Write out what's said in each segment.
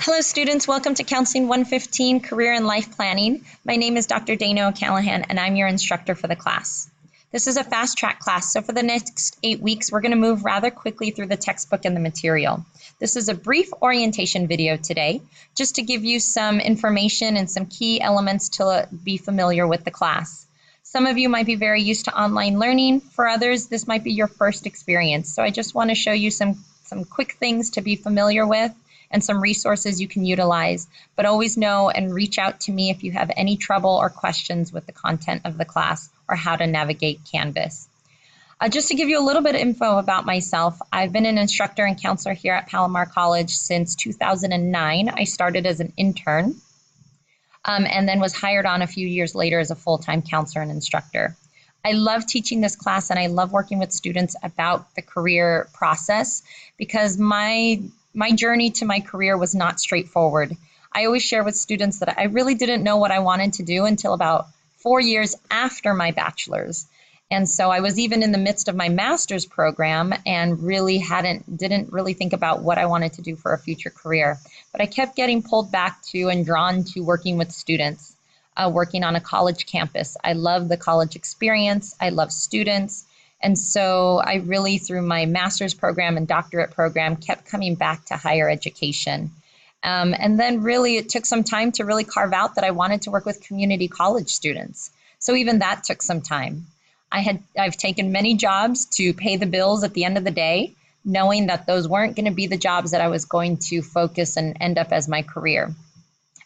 Hello students, welcome to Counseling 115 Career and Life Planning. My name is Dr. Dana O'Callahan and I'm your instructor for the class. This is a fast track class, so for the next 8 weeks we're going to move rather quickly through the textbook and the material. This is a brief orientation video today, just to give you some information and some key elements to be familiar with the class. Some of you might be very used to online learning. For others, this might be your first experience. So I just want to show you some quick things to be familiar with and some resources you can utilize, but always know and reach out to me if you have any trouble or questions with the content of the class or how to navigate Canvas. Just to give you a little bit of info about myself, I've been an instructor and counselor here at Palomar College since 2009. I started as an intern and then was hired on a few years later as a full-time counselor and instructor. I love teaching this class and I love working with students about the career process because my journey to my career was not straightforward. I always share with students that I really didn't know what I wanted to do until about 4 years after my bachelor's. And so I was even in the midst of my master's program and really didn't really think about what I wanted to do for a future career. But I kept getting pulled back to and drawn to working with students, working on a college campus. I love the college experience. I love students. And so I really, through my master's program and doctorate program, kept coming back to higher education. And then really it took some time to really carve out that I wanted to work with community college students. So even that took some time. I've taken many jobs to pay the bills at the end of the day, knowing that those weren't going to be the jobs that I was going to focus and end up as my career.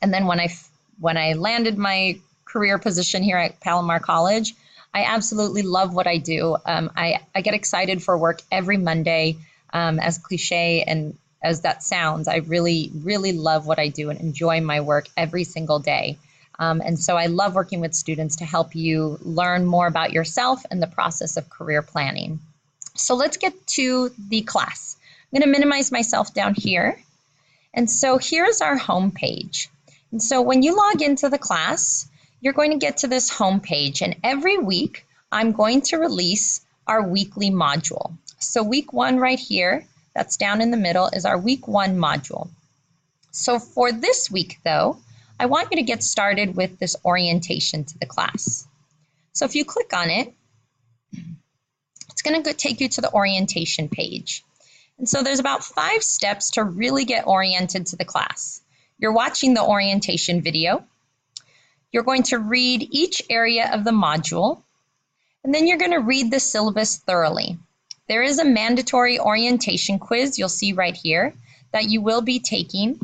And then when I landed my career position here at Palomar College, I absolutely love what I do. I get excited for work every Monday. As cliche and as that sounds, I really, really love what I do and enjoy my work every single day. And so I love working with students to help you learn more about yourself and the process of career planning. So let's get to the class. I'm going to minimize myself down here. And so here's our home page. And so when you log into the class, you're going to get to this home page, and every week I'm going to release our weekly module. So week 1 right here, that's down in the middle, is our week 1 module. So for this week though, I want you to get started with this orientation to the class. So if you click on it, it's going to take you to the orientation page. And so there's about 5 steps to really get oriented to the class. You're watching the orientation video. You're going to read each area of the module, and then you're going to read the syllabus thoroughly. There is a mandatory orientation quiz you'll see right here that you will be taking.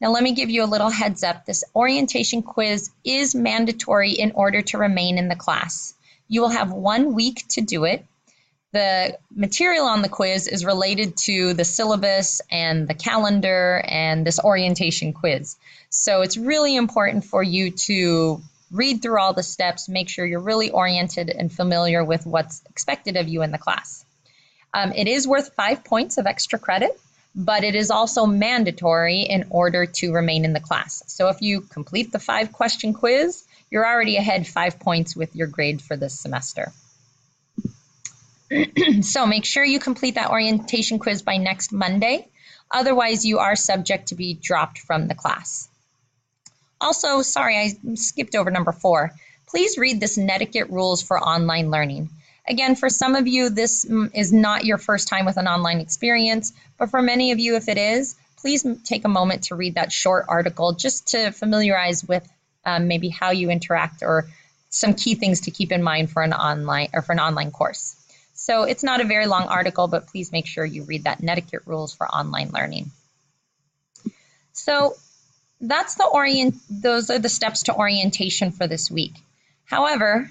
Now let me give you a little heads up. This orientation quiz is mandatory in order to remain in the class. You will have 1 week to do it. The material on the quiz is related to the syllabus and the calendar and this orientation quiz. So it's really important for you to read through all the steps, make sure you're really oriented and familiar with what's expected of you in the class. It is worth 5 points of extra credit, but it is also mandatory in order to remain in the class. So if you complete the 5-question quiz, you're already ahead 5 points with your grade for this semester. So make sure you complete that orientation quiz by next Monday. Otherwise, you are subject to be dropped from the class. Also, sorry, I skipped over number 4. Please read this Netiquette Rules for Online Learning. Again, for some of you, this is not your first time with an online experience, but for many of you, if it is, please take a moment to read that short article just to familiarize with maybe how you interact or some key things to keep in mind for an online course. So it's not a very long article, but please make sure you read that Netiquette Rules for Online Learning. So that's those are the steps to orientation for this week. However,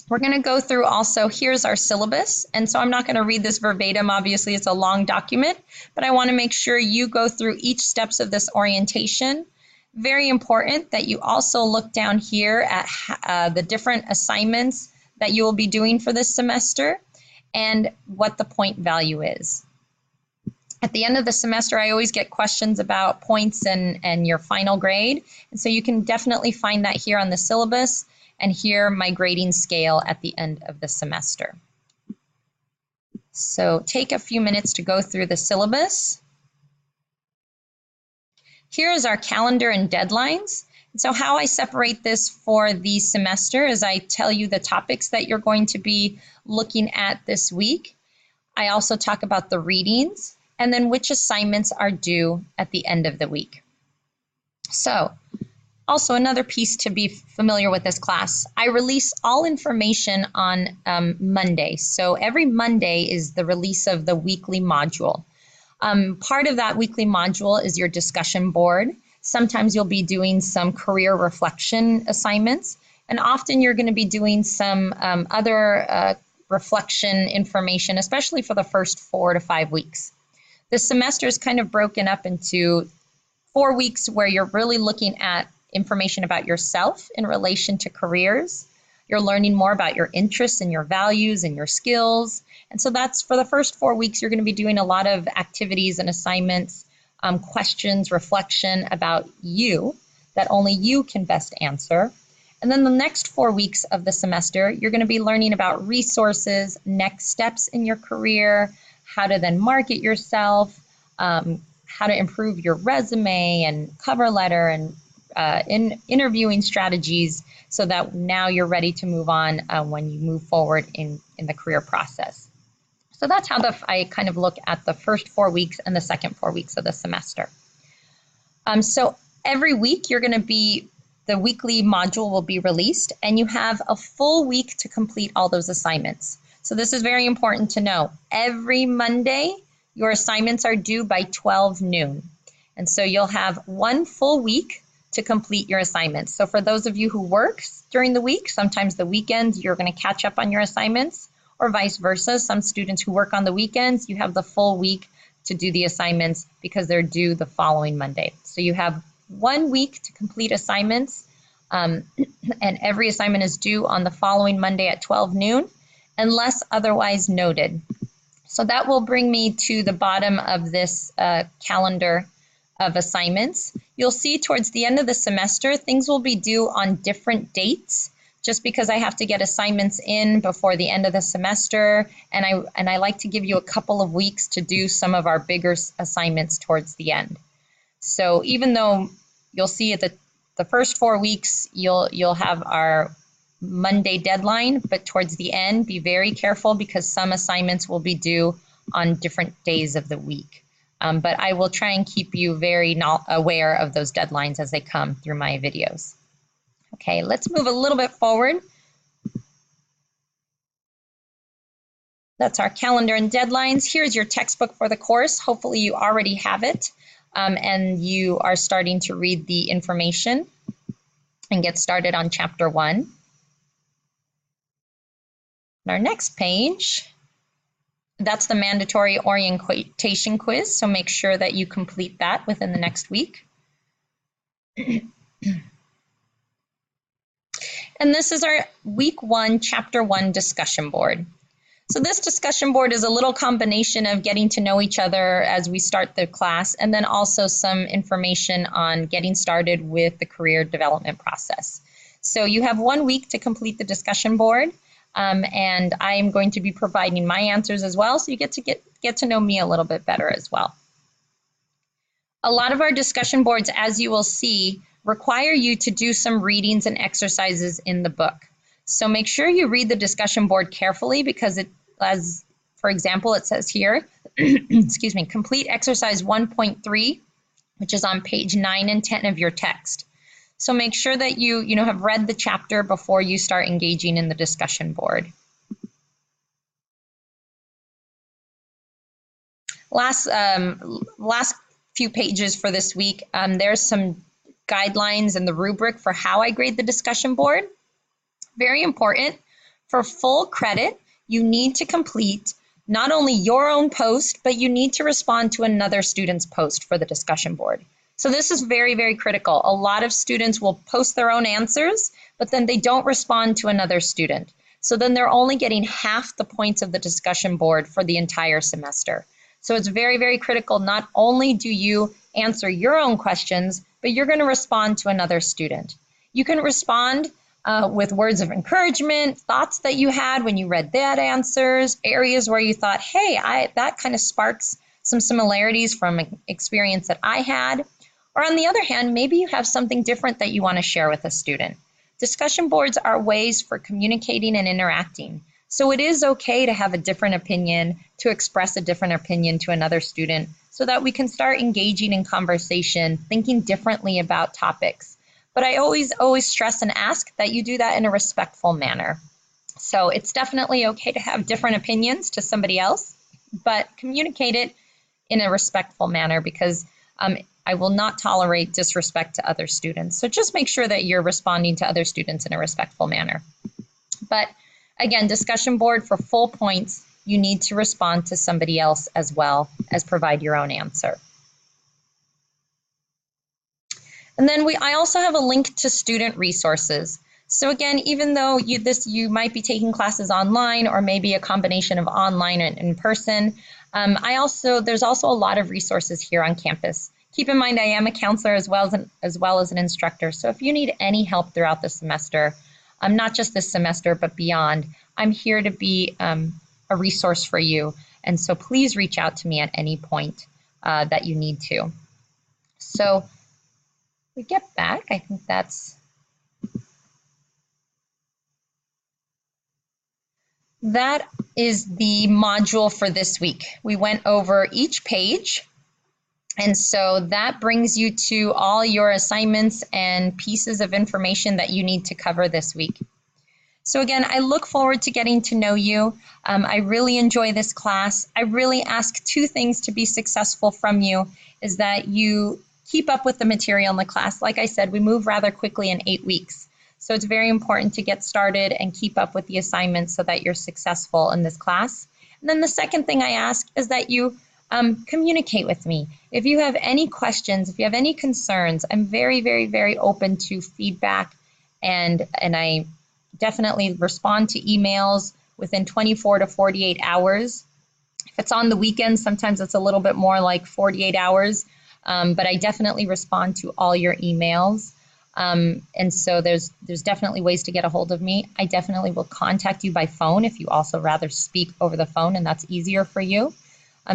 we're going to go through also, here's our syllabus. And so I'm not going to read this verbatim. Obviously, it's a long document, but I want to make sure you go through each steps of this orientation. Very important that you also look down here at the different assignments that you will be doing for this semester and what the point value is. At the end of the semester, I always get questions about points and your final grade. And so you can definitely find that here on the syllabus and here my grading scale at the end of the semester. So take a few minutes to go through the syllabus. Here is our calendar and deadlines. So how I separate this for the semester is I tell you the topics that you're going to be looking at this week. I also talk about the readings and then which assignments are due at the end of the week. So also another piece to be familiar with this class, I release all information on Monday. So every Monday is the release of the weekly module. Part of that weekly module is your discussion board. Sometimes you'll be doing some career reflection assignments, and often you're going to be doing some other reflection information, especially for the first 4 to 5 weeks. The semester is kind of broken up into 4 weeks where you're really looking at information about yourself in relation to careers. You're learning more about your interests and your values and your skills. And so that's for the first 4 weeks, you're going to be doing a lot of activities and assignments, questions, reflection about you that only you can best answer. And then the next 4 weeks of the semester, you're going to be learning about resources, next steps in your career, how to then market yourself, how to improve your resume and cover letter and in interviewing strategies so that now you're ready to move on when you move forward in the career process. So that's how I kind of look at the first 4 weeks and the second 4 weeks of the semester. So every week the weekly module will be released and you have a full week to complete all those assignments. So this is very important to know. Every Monday, your assignments are due by 12 noon. And so you'll have 1 full week to complete your assignments. So for those of you who work during the week, sometimes the weekends you're going to catch up on your assignments, or vice versa. Some students who work on the weekends, you have the full week to do the assignments because they're due the following Monday. So you have 1 week to complete assignments, and every assignment is due on the following Monday at 12 noon, unless otherwise noted. So that will bring me to the bottom of this calendar of assignments. You'll see towards the end of the semester, things will be due on different dates, just because I have to get assignments in before the end of the semester, and I like to give you a couple of weeks to do some of our bigger assignments towards the end. So even though you'll see at the first 4 weeks, you'll have our Monday deadline, but towards the end, be very careful because some assignments will be due on different days of the week. But I will try and keep you very aware of those deadlines as they come through my videos. Okay, let's move a little bit forward. That's our calendar and deadlines. Here's your textbook for the course. Hopefully you already have it and you are starting to read the information and get started on chapter 1. On our next page, that's the mandatory orientation quiz, so make sure that you complete that within the next week. And this is our week 1, chapter 1 discussion board. So this discussion board is a little combination of getting to know each other as we start the class, and then also some information on getting started with the career development process. So you have 1 week to complete the discussion board. And I am going to be providing my answers as well, so you get to know me a little bit better as well. A lot of our discussion boards, as you will see, require you to do some readings and exercises in the book. So make sure you read the discussion board carefully because as for example, it says here, excuse me, complete exercise 1.3, which is on page 9 and 10 of your text. So make sure that you have read the chapter before you start engaging in the discussion board. Last few pages for this week, there's some guidelines and the rubric for how I grade the discussion board. Very important. For full credit, you need to complete not only your own post, but you need to respond to another student's post for the discussion board. So this is very, very critical. A lot of students will post their own answers, but then they don't respond to another student. So then they're only getting half the points of the discussion board for the entire semester. So it's very, very critical. Not only do you answer your own questions, but you're going to respond to another student. You can respond with words of encouragement, thoughts that you had when you read that answers, areas where you thought, hey, that kind of sparks some similarities from an experience that I had. Or on the other hand, maybe you have something different that you want to share with a student. Discussion boards are ways for communicating and interacting. So it is okay to have a different opinion, to express a different opinion to another student so that we can start engaging in conversation, thinking differently about topics. But I always stress and ask that you do that in a respectful manner. So it's definitely okay to have different opinions to somebody else, but communicate it in a respectful manner because I will not tolerate disrespect to other students. So just make sure that you're responding to other students in a respectful manner. But again, discussion board for full points, you need to respond to somebody else as well as provide your own answer. And then I also have a link to student resources. So again, even though you might be taking classes online or maybe a combination of online and in person, there's also a lot of resources here on campus. Keep in mind, I am a counselor as well as an instructor. So if you need any help throughout the semester, not just this semester, but beyond, I'm here to be a resource for you. And so please reach out to me at any point that you need to. So we get back, I think that is the module for this week. We went over each page. And so that brings you to all your assignments and pieces of information that you need to cover this week. So again, I look forward to getting to know you. I really enjoy this class. I really ask two things to be successful from you is that you keep up with the material in the class. Like I said, we move rather quickly in 8 weeks. So it's very important to get started and keep up with the assignments so that you're successful in this class. And then the second thing I ask is that you communicate with me. If you have any questions, if you have any concerns, I'm very, very, very open to feedback, and I definitely respond to emails within 24 to 48 hours. If it's on the weekend, sometimes it's a little bit more like 48 hours, but I definitely respond to all your emails. And so there's definitely ways to get a hold of me. I definitely will contact you by phone if you also rather speak over the phone and that's easier for you.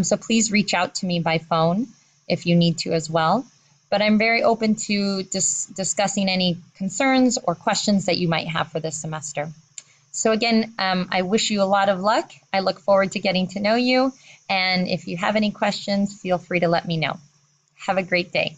So please reach out to me by phone if you need to as well. But I'm very open to discussing any concerns or questions that you might have for this semester. So again, I wish you a lot of luck. I look forward to getting to know you. And if you have any questions, feel free to let me know. Have a great day.